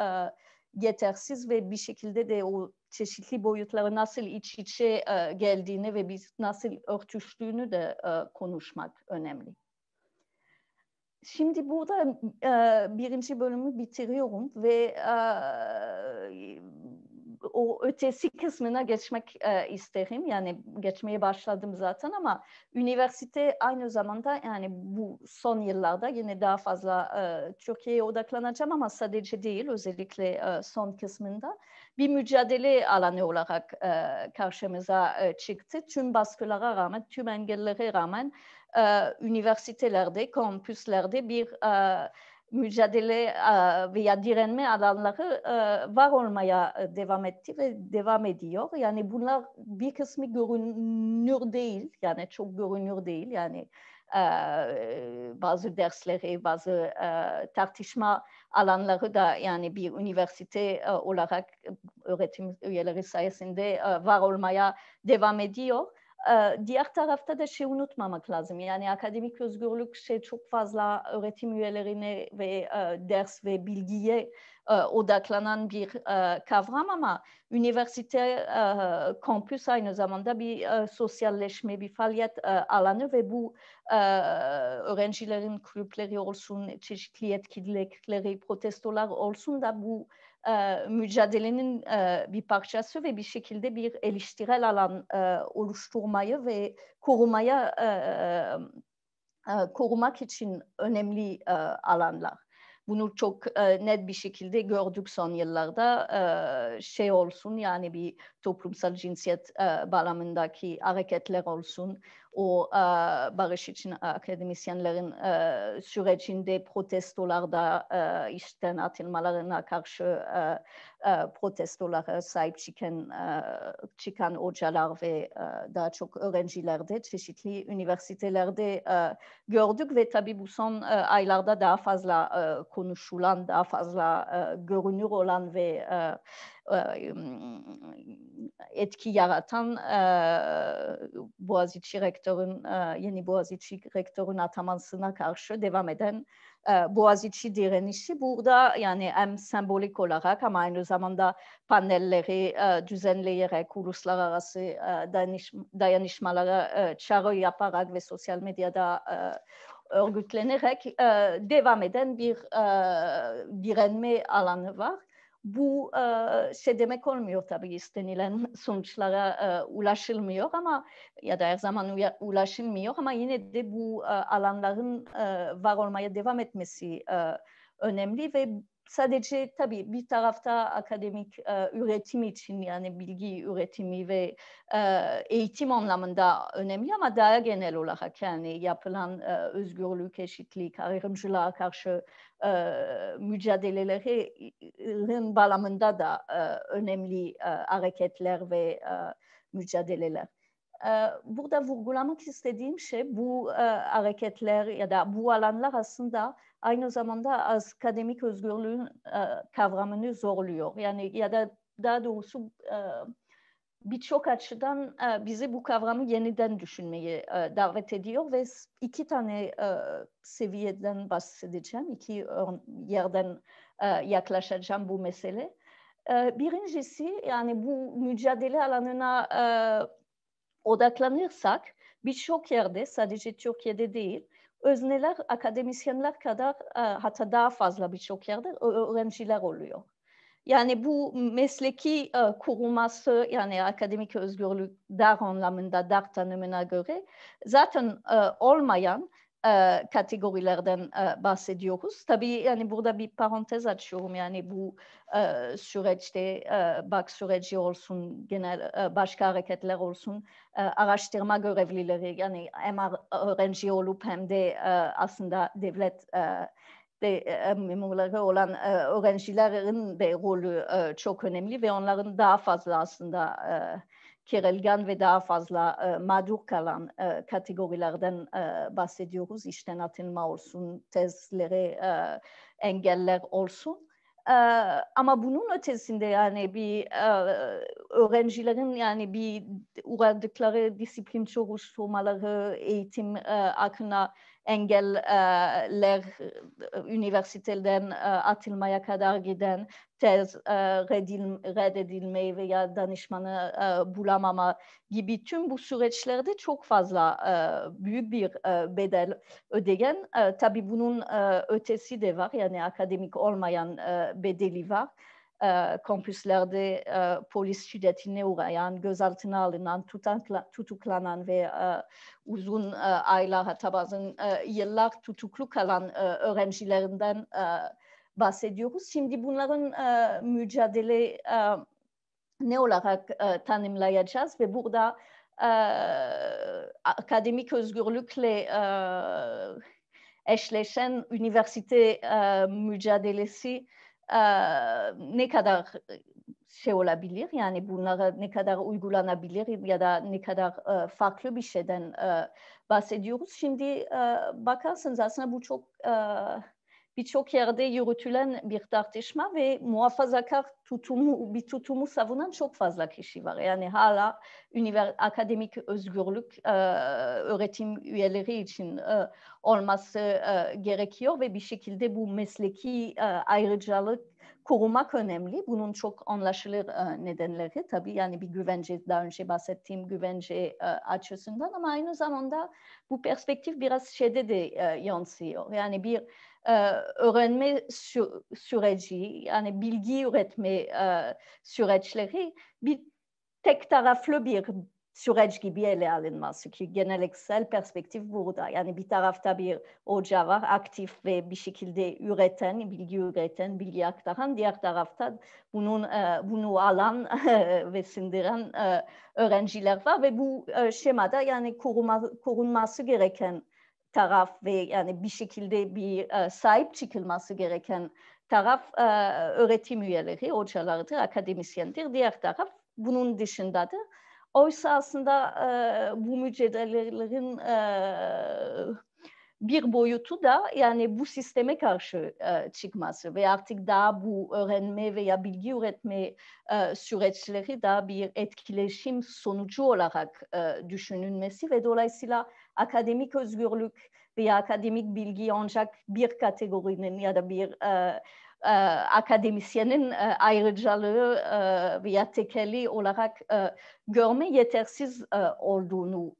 yetersiz ve bir şekilde de o çeşitli boyutları nasıl iç içe geldiğini ve biz nasıl örtüştüğünü de konuşmak önemli. Şimdi burada birinci bölümü bitiriyorum ve o ötesi kısmına geçmek isterim. Yani geçmeye başladım zaten ama üniversite aynı zamanda yani bu son yıllarda yine daha fazla Türkiye'ye odaklanacağım ama sadece değil, özellikle son kısmında bir mücadele alanı olarak karşımıza çıktı. Tüm baskılara rağmen, tüm engellere rağmen üniversitelerde, kampüslerde bir mücadele veya direnme alanları var olmaya devam etti ve devam ediyor. Yani bunlar bir kısmı görünür değil, yani çok görünür değil. Yani bazı dersleri, bazı tartışma alanları da yani bir üniversite olarak öğretim üyeleri sayesinde var olmaya devam ediyor. Diğer tarafta da unutmamak lazım. Yani akademik özgürlük çok fazla öğretim üyelerine ve ders ve bilgiye odaklanan bir kavram ama üniversite kampüs aynı zamanda bir sosyalleşme, bir faaliyet alanı ve bu öğrencilerin kulüpleri olsun, çeşitli etkinlikleri, protestolar olsun da bu mücadelenin bir parçası ve bir şekilde bir eleştirel alan oluşturmayı ve korumak için önemli alanlar. Bunu çok net bir şekilde gördük son yıllarda. Olsun yani bir toplumsal cinsiyet bağlamındaki hareketler olsun. O barış için akademisyenlerin sürecinde protestolarda işten atılmalarına karşı protestolara sahip çıkan hocalar ve daha çok öğrencilerde çeşitli üniversitelerde gördük ve tabii bu son aylarda daha fazla konuşulan, daha fazla görünür olan ve etki yaratan yeni Boğaziçi rektörün atamasına karşı devam eden Boğaziçi direnişi burada yani hem sembolik olarak ama aynı zamanda panelleri düzenleyerek uluslararası dayanışmalara çağrı yaparak ve sosyal medyada örgütlenerek devam eden bir direnme alanı var. Bu demek olmuyor tabii istenilen sonuçlara ulaşılmıyor ama ya da her zaman ulaşılmıyor ama yine de bu alanların var olmaya devam etmesi önemli ve sadece tabii bir tarafta akademik üretim için yani bilgi üretimi ve eğitim anlamında önemli ama daha genel olarak yani yapılan özgürlük, eşitlik, ayrımcılığa karşı mücadelelerin bağlamında da önemli hareketler ve mücadeleler. Burada vurgulamak istediğim şey bu hareketler ya da bu alanlar aslında aynı zamanda akademik özgürlüğün kavramını zorluyor. Yani ya da daha doğrusu birçok açıdan bizi bu kavramı yeniden düşünmeye davet ediyor ve iki tane seviyeden bahsedeceğim, iki yerden yaklaşacağım bu mesele. Birincisi yani bu mücadele alanına odaklanırsak birçok yerde sadece Türkiye'de değil özneler akademisyenler kadar hatta daha fazla birçok yerde öğrenciler oluyor. Yani bu mesleki koruması yani akademik özgürlük dar anlamında dar tanımına göre zaten olmayan kategorilerden bahsediyoruz. Tabii yani burada bir parantez açıyorum yani bu süreçte bak süreci olsun genel başka hareketler olsun araştırma görevlileri yani hem öğrenci olup hem de aslında devlet memurları olan öğrencilerin de rolü çok önemli ve onların daha fazla aslında kırılgan ve daha fazla mağdur kalan kategorilerden bahsediyoruz. İşten atılma olsun, tezlere engeller olsun. Ama bunun ötesinde yani bir öğrencilerin yani bir uğradıkları disiplin soruşturmaları, eğitim hakkında engeller, üniversiteden atılmaya kadar giden tez reddedilme veya danışmanı bulamama gibi tüm bu süreçlerde çok fazla büyük bir bedel ödeyen. Tabii bunun ötesi de var, yani akademik olmayan bedeli var. Kampüslerde polis şiddetine uğrayan, gözaltına alınan, tutuklanan ve uzun aylar, hatta bazen yıllar tutuklu kalan öğrencilerinden bahsediyoruz. Şimdi bunların mücadele ne olarak tanımlayacağız ve burada akademik özgürlükle eşleşen üniversite mücadelesi ne kadar şey olabilir, yani bunlara ne kadar uygulanabilir ya da ne kadar farklı bir şeyden bahsediyoruz. Şimdi bakarsanız aslında bu çok birçok yerde yürütülen bir tartışma ve muhafazakar bir tutumu savunan çok fazla kişi var. Yani hala akademik özgürlük öğretim üyeleri için olması gerekiyor ve bir şekilde bu mesleki ayrıcalık korumak önemli. Bunun çok anlaşılır nedenleri tabii, yani bir güvence, daha önce bahsettiğim güvence açısından, ama aynı zamanda bu perspektif biraz şeyde de yansıyor. Yani bir öğrenme süreci, yani bilgi üretme süreçleri bir tek taraflı bir süreç gibi ele alınması, ki geleneksel perspektif burada. Yani bir tarafta bir hoca var, aktif ve bir şekilde üreten, bilgi aktaran, diğer tarafta bunu alan ve sindiren öğrenciler var ve bu şemada yani korunması gereken taraf ve yani bir şekilde bir sahip çıkılması gereken taraf öğretim üyeleri, hocalardır, akademisyendir. Diğer taraf bunun dışındadır. Oysa aslında bu mücadelelerin bir boyutu da yani bu sisteme karşı çıkması ve artık daha bu öğrenme veya bilgi üretme süreçleri daha bir etkileşim sonucu olarak düşünülmesi ve dolayısıyla akademik özgürlük veya akademik bilgi ancak bir kategorinin ya da bir akademisyenin ayrıcalığı veya tekeli olarak görme yetersiz olduğunu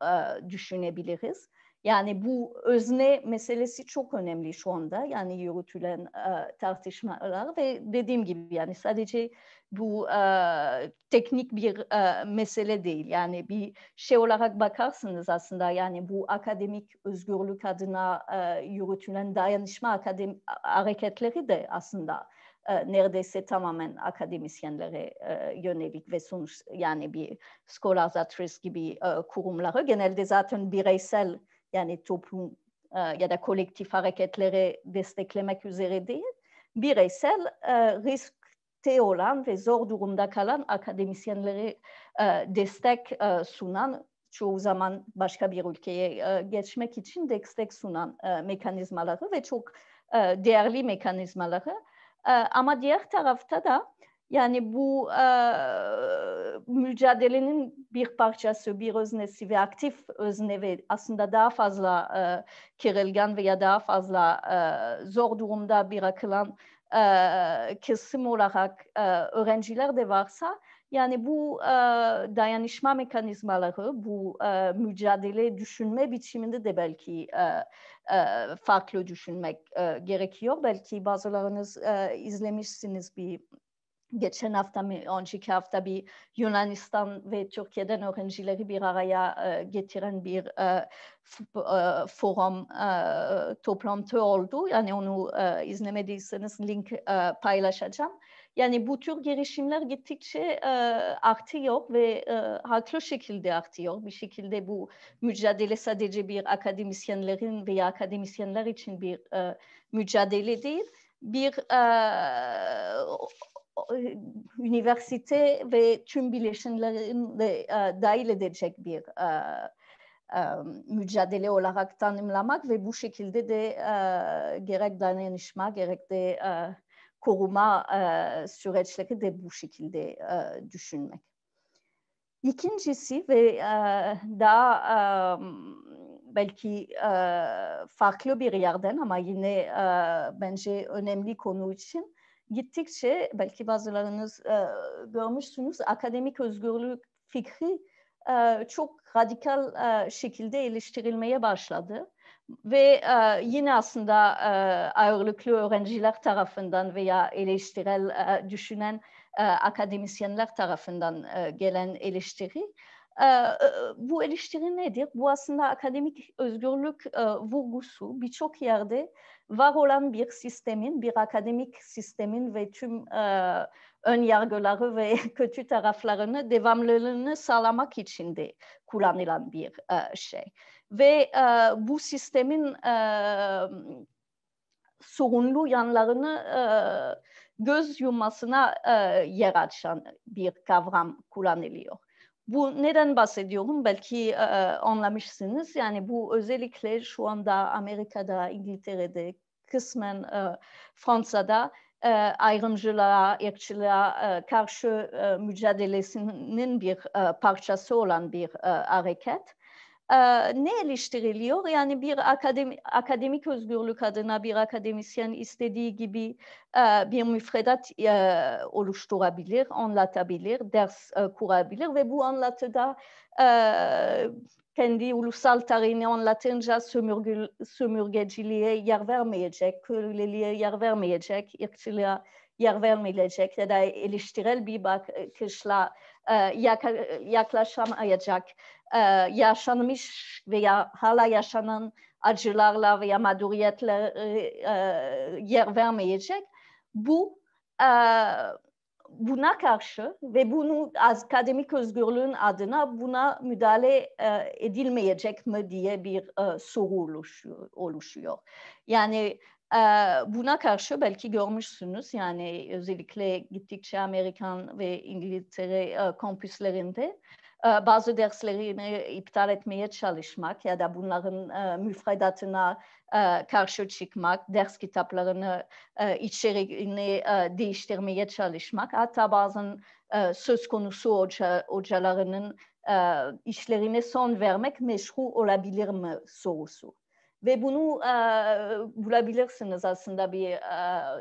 düşünebiliriz. Yani bu özne meselesi çok önemli şu anda, yani yürütülen tartışmalar ve dediğim gibi yani sadece bu teknik bir mesele değil. Yani bir şey olarak bakarsınız aslında, yani bu akademik özgürlük adına yürütülen dayanışma hareketleri de aslında neredeyse tamamen akademisyenlere yönelik ve sonuç, yani bir Scholars at Risk gibi kurumları genelde zaten bireysel, yani toplum ya da kolektif hareketleri desteklemek üzere değil, bireysel riskte olan ve zor durumda kalan akademisyenlere destek sunan, çoğu zaman başka bir ülkeye geçmek için destek sunan mekanizmaları ve çok değerli mekanizmaları. Ama diğer tarafta da yani bu mücadelenin bir parçası, bir öznesi ve aktif özne ve aslında daha fazla kırılgan veya daha fazla zor durumda bırakılan kısım olarak öğrenciler de varsa, yani bu dayanışma mekanizmaları, bu mücadele düşünme biçiminde de belki farklı düşünmek gerekiyor. Belki bazılarınız izlemişsiniz geçen hafta mı, önceki hafta bir Yunanistan ve Türkiye'den öğrencileri bir araya getiren bir forum toplantı oldu. Yani onu izlemediyseniz link paylaşacağım. Yani bu tür girişimler gittikçe artıyor ve haklı şekilde artıyor. Bir şekilde bu mücadele sadece bir akademisyenlerin veya akademisyenler için bir mücadele değil. Bir üniversite ve tüm bileşenlerin de dahil edecek bir mücadele olarak tanımlamak ve bu şekilde de gerek dayanışma gerek de koruma süreçleri de bu şekilde düşünmek. İkincisi ve daha belki farklı bir yerden ama yine bence önemli konu için gittikçe belki bazılarınız görmüşsünüz akademik özgürlük fikri çok radikal şekilde eleştirilmeye başladı. Ve yine aslında ağırlıklı öğrenciler tarafından veya eleştirel düşünen akademisyenler tarafından gelen eleştiri. Bu eleştiri nedir? Bu aslında akademik özgürlük vurgusu birçok yerde var olan bir sistemin, bir akademik sistemin ve tüm ön yargıları ve kötü taraflarını devamlılığını sağlamak için de kullanılan bir şey. Ve bu sistemin sorunlu yanlarını göz yummasına yer açan bir kavram kullanılıyor. Bu neden bahsediyorum? Belki anlamışsınız. Yani bu özellikle şu anda Amerika'da, İngiltere'de, kısmen Fransa'da ayrımcılığa, ırkçılığa karşı mücadelesinin bir parçası olan bir hareket. Ne eleştiriliyor? Yani bir akademik özgürlük adına bir akademisyen istediği gibi bir müfredat oluşturabilir, anlatabilir, ders kurabilir ve bu anlatıda kendi ulusal tarihini anlatınca sömürgeciliğe yer vermeyecek, köleliğe yer vermeyecek, ırkçılığa yer vermeyecek ya da eleştirel bir bakışla yaklaşamayacak, yaşanmış veya hala yaşanan acılarla veya mağduriyetlere yer vermeyecek. Buna karşı ve bunu akademik özgürlüğün adına buna müdahale edilmeyecek mi diye bir soru oluşuyor. Yani buna karşı belki görmüşsünüz yani özellikle gittikçe Amerikan ve İngiltere kampüslerinde bazı derslerini iptal etmeye çalışmak ya da bunların müfredatına karşı çıkmak, ders kitaplarını içeriğini değiştirmeye çalışmak, hatta bazen söz konusu hocalarının işlerine son vermek meşru olabilir mi sorusu. Ve bunu bulabilirsiniz aslında bir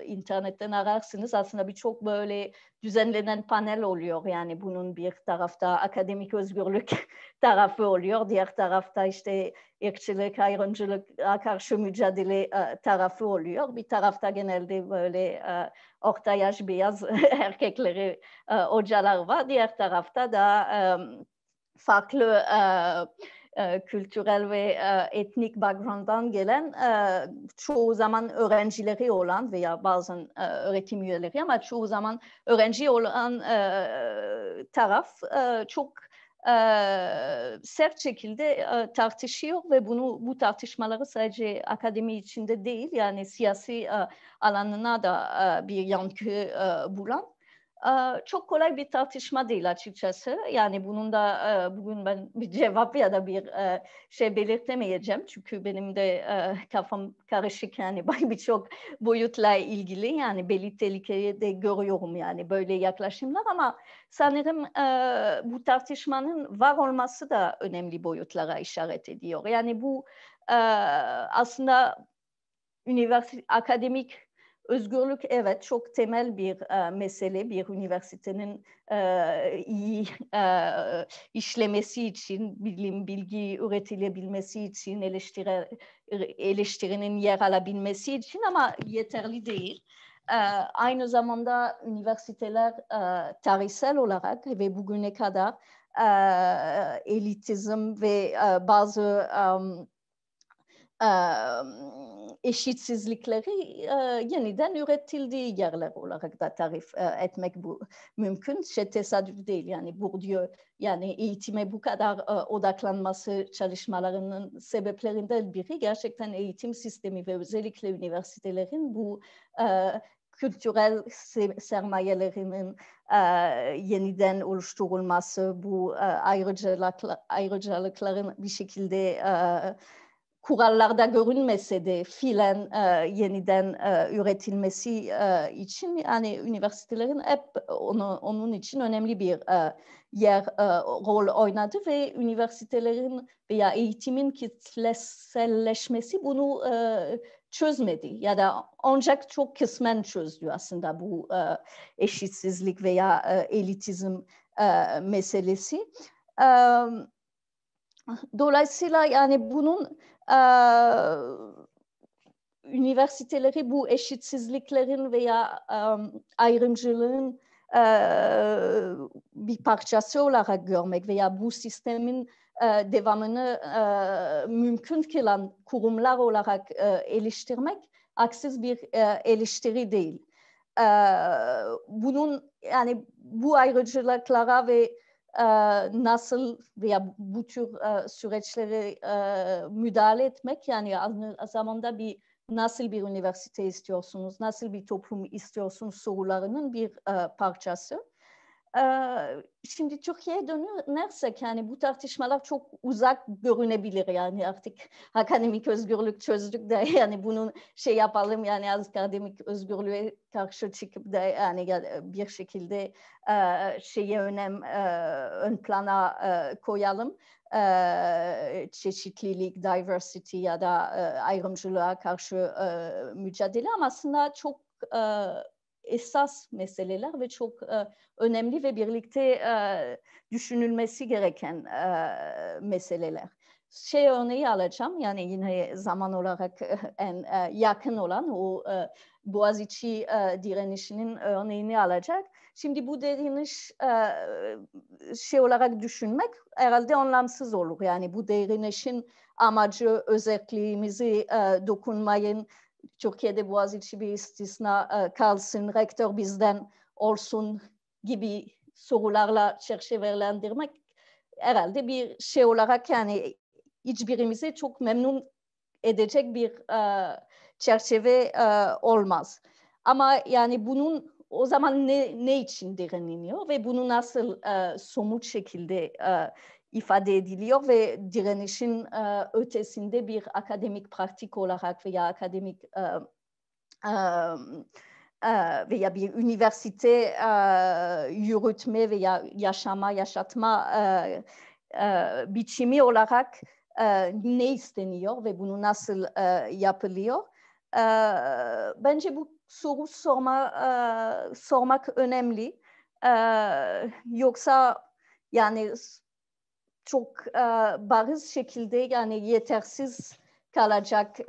internetten ararsınız. Aslında birçok böyle düzenlenen panel oluyor. Yani bunun bir tarafta akademik özgürlük tarafı oluyor. Diğer tarafta işte ırkçılık, ayrımcılığa karşı mücadele tarafı oluyor. Bir tarafta genelde böyle orta yaş beyaz erkekleri hocalar var. Diğer tarafta da farklı kültürel ve etnik background'dan gelen çoğu zaman öğrencileri olan veya bazen öğretim üyeleri ama çoğu zaman öğrenci olan taraf çok sert şekilde tartışıyor ve bu tartışmaları sadece akademi içinde değil yani siyasi alanına da bir yankı bulan. Çok kolay bir tartışma değil açıkçası. Yani bunun da bugün ben bir cevap ya da bir şey belirtemeyeceğim. Çünkü benim de kafam karışık yani birçok boyutla ilgili. Yani belli tehlikeyi de görüyorum yani böyle yaklaşımlar ama sanırım bu tartışmanın var olması da önemli boyutlara işaret ediyor. Yani bu aslında akademik özgürlük evet çok temel bir mesele bir üniversitenin iyi işlemesi için, bilgi üretilebilmesi için, eleştirinin yer alabilmesi için ama yeterli değil. Aynı zamanda üniversiteler tarihsel olarak ve bugüne kadar elitizm ve bazı eşitsizlikleri yeniden üretildiği yerler olarak da tarif etmek bu mümkün. Tesadüf değil yani Bourdieu yani eğitime bu kadar odaklanması çalışmalarının sebeplerinden biri gerçekten eğitim sistemi ve özellikle üniversitelerin bu kültürel sermayelerinin yeniden oluşturulması, bu ayrıcalıkların bir şekilde kurallarda görünmese de fiilen yeniden üretilmesi için yani üniversitelerin hep onun için önemli bir rol oynadı ve üniversitelerin veya eğitimin kitleselleşmesi bunu çözmedi ya da ancak çok kısmen çözdü aslında bu eşitsizlik veya elitizm meselesi. Dolayısıyla yani bunun üniversiteleri bu eşitsizliklerin veya ayrımcılığın bir parçası olarak görmek veya bu sistemin devamını mümkün kılan kurumlar olarak eleştirmek haksız bir eleştiri değil. Bunun yani bu ayrıcalıklara ve nasıl veya bu tür süreçlere müdahale etmek yani aynı zamanda nasıl bir üniversite istiyorsunuz, nasıl bir toplum istiyorsunuz sorularının bir parçası. Şimdi Türkiye'ye dönersek yani bu tartışmalar çok uzak görünebilir yani artık akademik özgürlük çözdük de yani bunun yapalım yani akademik özgürlüğe karşı çıkıp da yani bir şekilde ön plana koyalım. Çeşitlilik, diversity ya da ayrımcılığa karşı mücadele ama aslında çok esas meseleler ve çok önemli ve birlikte düşünülmesi gereken meseleler. Örneği alacağım yani yine zaman olarak en yakın olan o Boğaziçi direnişinin örneğini alacak. Şimdi bu direniş olarak düşünmek herhalde anlamsız olur. Yani bu direnişin amacı özelliğimizi dokunmayın. Türkiye'de Boğaziçi bir istisna kalsın, rektör bizden olsun gibi sorularla çerçevelendirmek herhalde bir olarak yani hiçbirimizi çok memnun edecek bir çerçeve olmaz. Ama yani bunun o zaman ne için direniliyor ve bunu nasıl somut şekilde ifade ediliyor ve direnişin ötesinde bir akademik pratik olarak veya akademik veya bir üniversite yürütme veya yaşatma biçimi olarak ne isteniyor ve bunu nasıl yapılıyor? Bence bu soru sormak önemli. Yoksa yani çok bariz şekilde yani yetersiz kalacak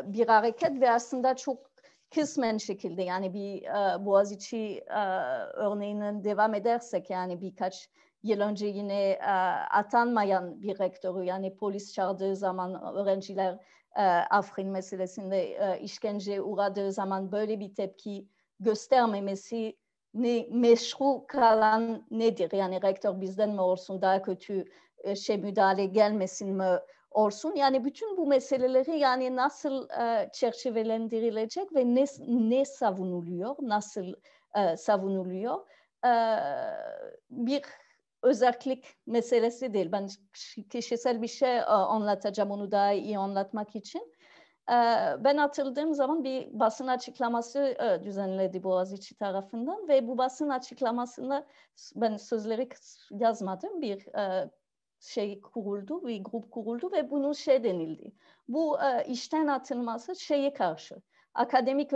bir hareket ve aslında çok kısmen şekilde yani bir Boğaziçi örneğinin devam edersek yani birkaç yıl önce yine atanmayan bir rektörü yani polis çağırdığı zaman öğrenciler Afrin meselesinde işkence uğradığı zaman böyle bir tepki göstermemesi meşru kalan nedir? Yani rektör bizden mi olsun daha kötü müdahale gelmesin mi olsun? Yani bütün bu meseleleri yani nasıl çerçevelendirilecek ve ne savunuluyor, nasıl savunuluyor? Bir özellik meselesi değil. Ben kişisel bir anlatacağım onu daha iyi anlatmak için. Ben atıldığım zaman bir basın açıklaması düzenledi Boğaziçi tarafından ve bu basın açıklamasında ben sözleri yazmadım bir kuruldu, bir grup kuruldu ve bunun denildi. Bu işten atılması karşı, akademik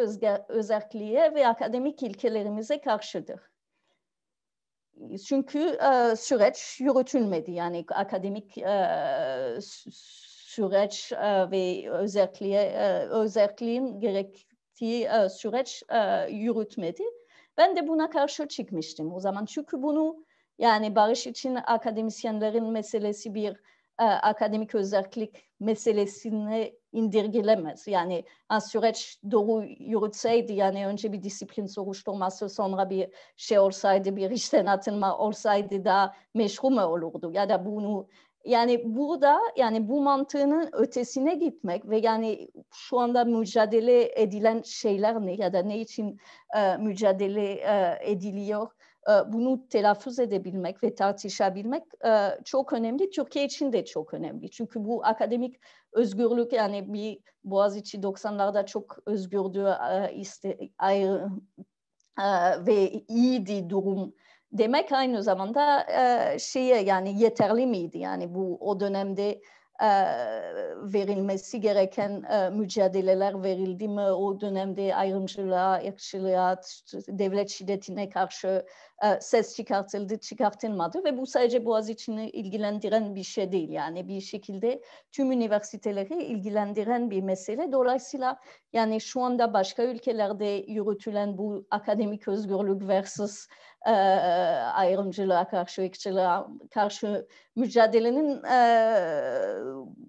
özelliğe ve akademik ilkelerimize karşıdır. Çünkü süreç yürütülmedi. Yani akademik süreç ve özelliğin gerektiği süreç yürütmedi. Ben de buna karşı çıkmıştım o zaman. Çünkü bunu yani barış için akademisyenlerin meselesi bir akademik özellik meselesine indirgelemez. Yani süreç doğru yürütseydi, yani önce bir disiplin soruşturması, sonra bir şey olsaydı, bir işten atılma olsaydı da meşru mu olurdu? Ya da bunu, yani burada, yani bu mantığının ötesine gitmek ve yani şu anda mücadele edilen şeyler ne ya da ne için mücadele ediliyor, bunu telaffuz edebilmek ve tartışabilmek çok önemli. Türkiye için de çok önemli. Çünkü bu akademik özgürlük, yani bir Boğaziçi 90'larda çok özgürdü ve iyiydi durum demek, aynı zamanda yani yeterli miydi? Yani bu o dönemde verilmesi gereken mücadeleler verildi mi? O dönemde ayrımcılığa, ırkçılığa, devlet şiddetine karşı ses çıkartıldı, çıkartılmadı ve bu sadece Boğaziçi'ni ilgilendiren bir şey değil. Yani bir şekilde tüm üniversiteleri ilgilendiren bir mesele. Dolayısıyla yani şu anda başka ülkelerde yürütülen bu akademik özgürlük versus ayrımcılığa karşı, ırkçılığa karşı mücadelenin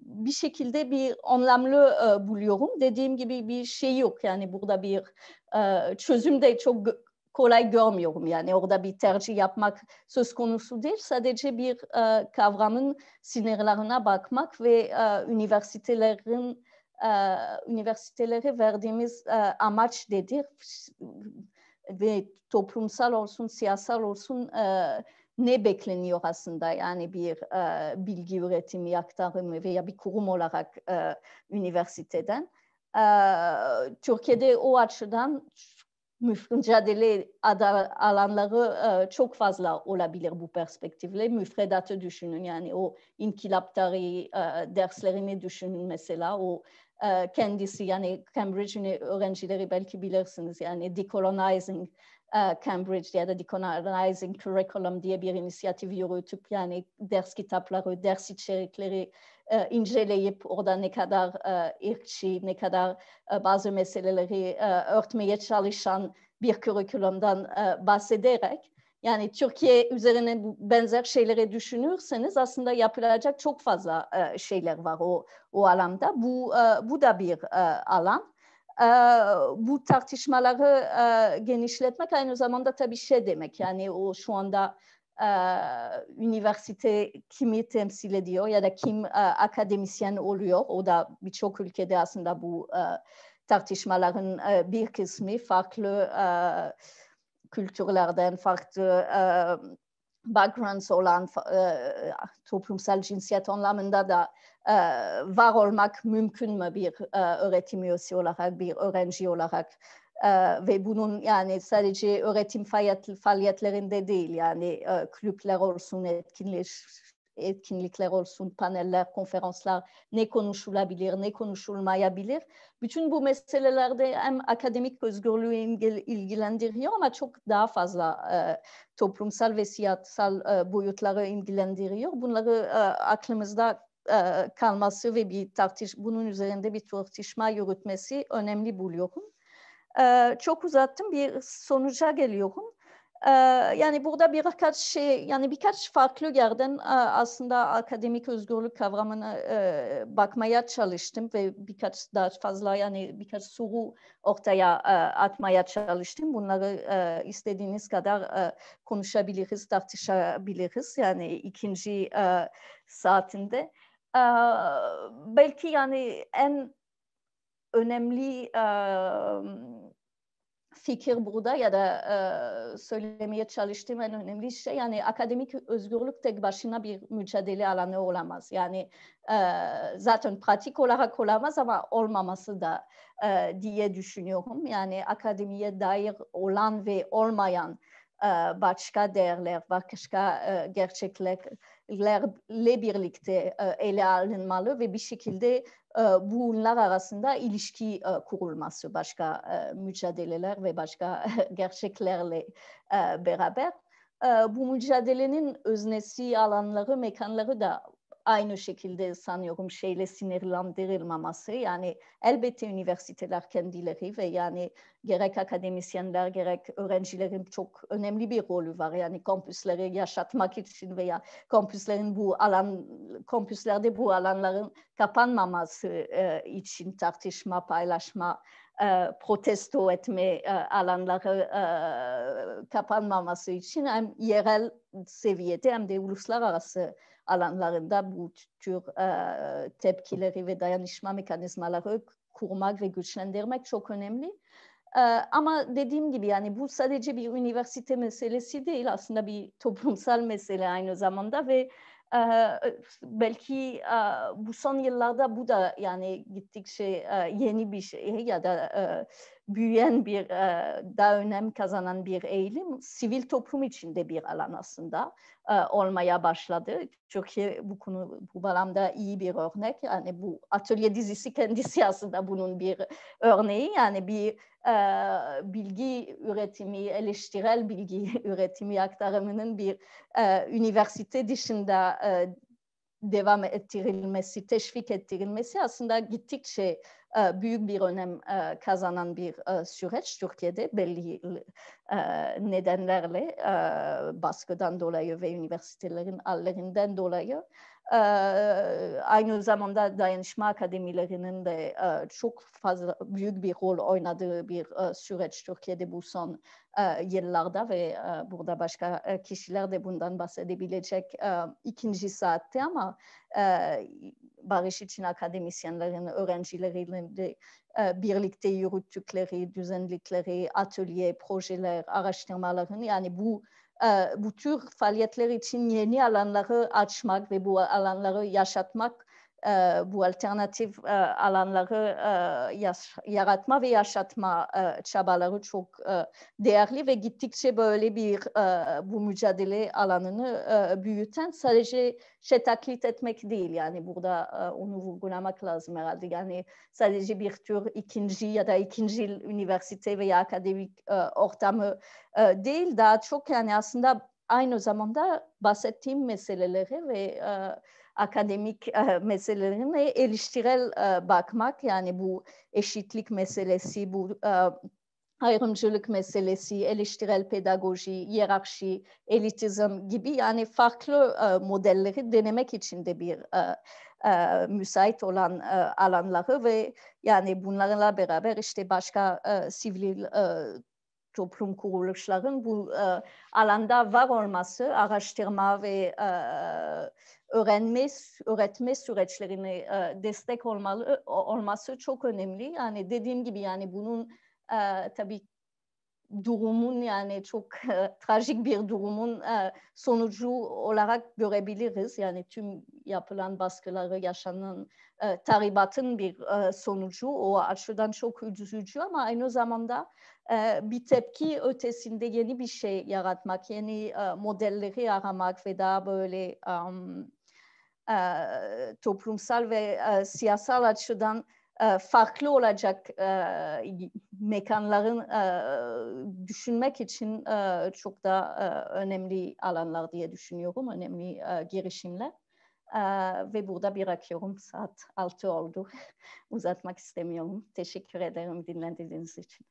bir şekilde bir anlamlı buluyorum. Dediğim gibi bir şey yok. Yani burada bir çözüm de çok kolay görmüyorum. Yani orada bir tercih yapmak söz konusu değil. Sadece bir kavramın sınırlarına bakmak ve üniversitelere verdiğimiz amaç nedir ve toplumsal olsun, siyasal olsun ne bekleniyor aslında? Yani bir bilgi üretimi, aktarımı veya bir kurum olarak üniversiteden. Türkiye'de o açıdan mücadele alanları çok fazla olabilir bu perspektifle. Müfredatı düşünün, yani o inkılap tarihi derslerini düşünün mesela. O kendisi, yani Cambridge öğrencileri belki bilirsiniz, yani Decolonizing Cambridge ya da Decolonizing Curriculum diye bir inisiyatif yürütüp, yani ders kitapları, ders içerikleri inceleyip orada ne kadar ırkçı, ne kadar bazı meseleleri örtmeye çalışan bir curriculumdan bahsederek, yani Türkiye üzerine benzer şeyleri düşünürseniz aslında yapılacak çok fazla şeyler var o alanda. Bu da bir alan. Bu tartışmaları genişletmek aynı zamanda tabii şey demek, yani o şu anda üniversite kimi temsil ediyor ya da kim akademisyen oluyor, o da birçok ülkede aslında bu tartışmaların bir kısmı farklı kültürlerden, farklı backgrounds olan toplumsal cinsiyet anlamında da var olmak mümkün mü bir öğretim üyesi olarak, bir öğrenci olarak? Ve bunun yani sadece öğretim faaliyetlerinde değil, yani kulüpler olsun, etkinlikler olsun, paneller, konferanslar, ne konuşulabilir, ne konuşulmayabilir. Bütün bu meselelerde hem akademik özgürlüğü ilgilendiriyor ama çok daha fazla toplumsal ve siyasal boyutları ilgilendiriyor. Bunları aklımızda kalması ve bunun üzerinde bir tartışma yürütmesi önemli buluyorum. Çok uzattım, bir sonuca geliyorum. Yani burada birkaç farklı yerden aslında akademik özgürlük kavramına bakmaya çalıştım ve birkaç soru ortaya atmaya çalıştım. Bunları istediğiniz kadar konuşabiliriz, tartışabiliriz, yani ikinci saatinde. Belki yani en önemli fikir burada ya da söylemeye çalıştığım en önemli şey, yani akademik özgürlük tek başına bir mücadele alanı olamaz. Yani zaten pratik olarak olamaz ama olmaması da diye düşünüyorum. Yani akademiye dair olan ve olmayan başka değerler, başka gerçeklerle birlikte ele alınmalı ve bir şekilde bunlar arasında ilişki kurulması, başka mücadeleler ve başka gerçeklerle beraber. Bu mücadelenin öznesi, alanları, mekanları da aynı şekilde sanıyorum şeyle sinirlendirilmeması. Yani elbette üniversiteler kendileri ve yani gerek akademisyenler gerek öğrencilerin çok önemli bir rolü var. Yani kampüsleri yaşatmak için veya kampüslerde bu alanların kapanmaması için tartışma, paylaşma, protesto etme alanları kapanmaması için hem yerel seviyede hem de uluslararası alanlarında bu tür tepkileri ve dayanışma mekanizmaları kurmak ve güçlendirmek çok önemli. Ama dediğim gibi yani bu sadece bir üniversite meselesi değil, aslında bir toplumsal mesele aynı zamanda ve belki bu son yıllarda bu da yani gittikçe yeni bir şey ya da büyüyen bir daha önem kazanan bir eğilim sivil toplum içinde bir alan aslında olmaya başladı. Türkiye bu bağlamda iyi bir örnek. Yani bu atölye dizisi kendisi aslında bunun bir örneği. Yani bir bilgi üretimi, eleştirel bilgi üretimi aktarımının bir üniversite dışında devam ettirilmesi, teşvik ettirilmesi aslında gittikçe büyük bir önem kazanan bir süreç Türkiye'de belli nedenlerle baskıdan dolayı ve üniversitelerin hallerinden dolayı. Aynı zamanda dayanışma akademilerinin de çok fazla büyük bir rol oynadığı bir süreç Türkiye'de bu son yıllarda ve burada başka kişiler de bundan bahsedebilecek ikinci saatte ama barış için akademisyenlerin, öğrencilerin de birlikte yürüttükleri, düzenledikleri atölye, projeler, araştırmaların yani bu tür faaliyetler için yeni alanları açmak ve bu alanları yaşatmak, bu alternatif alanları yaratma ve yaşatma çabaları çok değerli ve gittikçe böyle bu mücadele alanını büyüten sadece taklit etmek değil. Yani burada onu vurgulamak lazım herhalde. Yani sadece bir tür ikinci üniversite veya akademik ortamı değil, daha çok yani aslında aynı zamanda bahsettiğim meseleleri ve akademik meselelerine eleştirel bakmak, yani bu eşitlik meselesi, bu ayrımcılık meselesi, eleştirel pedagoji, hiyerarşi, elitizm gibi yani farklı modelleri denemek için de bir müsait olan alanları ve yani bunlarla beraber işte başka sivil toplum kuruluşların bu alanda var olması, araştırma ve öğretme süreçlerine destek olması çok önemli. Yani dediğim gibi yani bunun tabii durumun yani çok trajik bir durumun sonucu olarak görebiliriz. Yani tüm yapılan baskıları, yaşanan tahribatın bir sonucu. O açıdan çok üzücü ama aynı zamanda bir tepki ötesinde yeni bir şey yaratmak, yeni modelleri aramak ve daha böyle toplumsal ve siyasal açıdan farklı olacak mekanların düşünmek için çok da önemli alanlar diye düşünüyorum, önemli girişimler. Ve burada bırakıyorum, saat 6 oldu. Uzatmak istemiyorum. Teşekkür ederim dinlediğiniz için.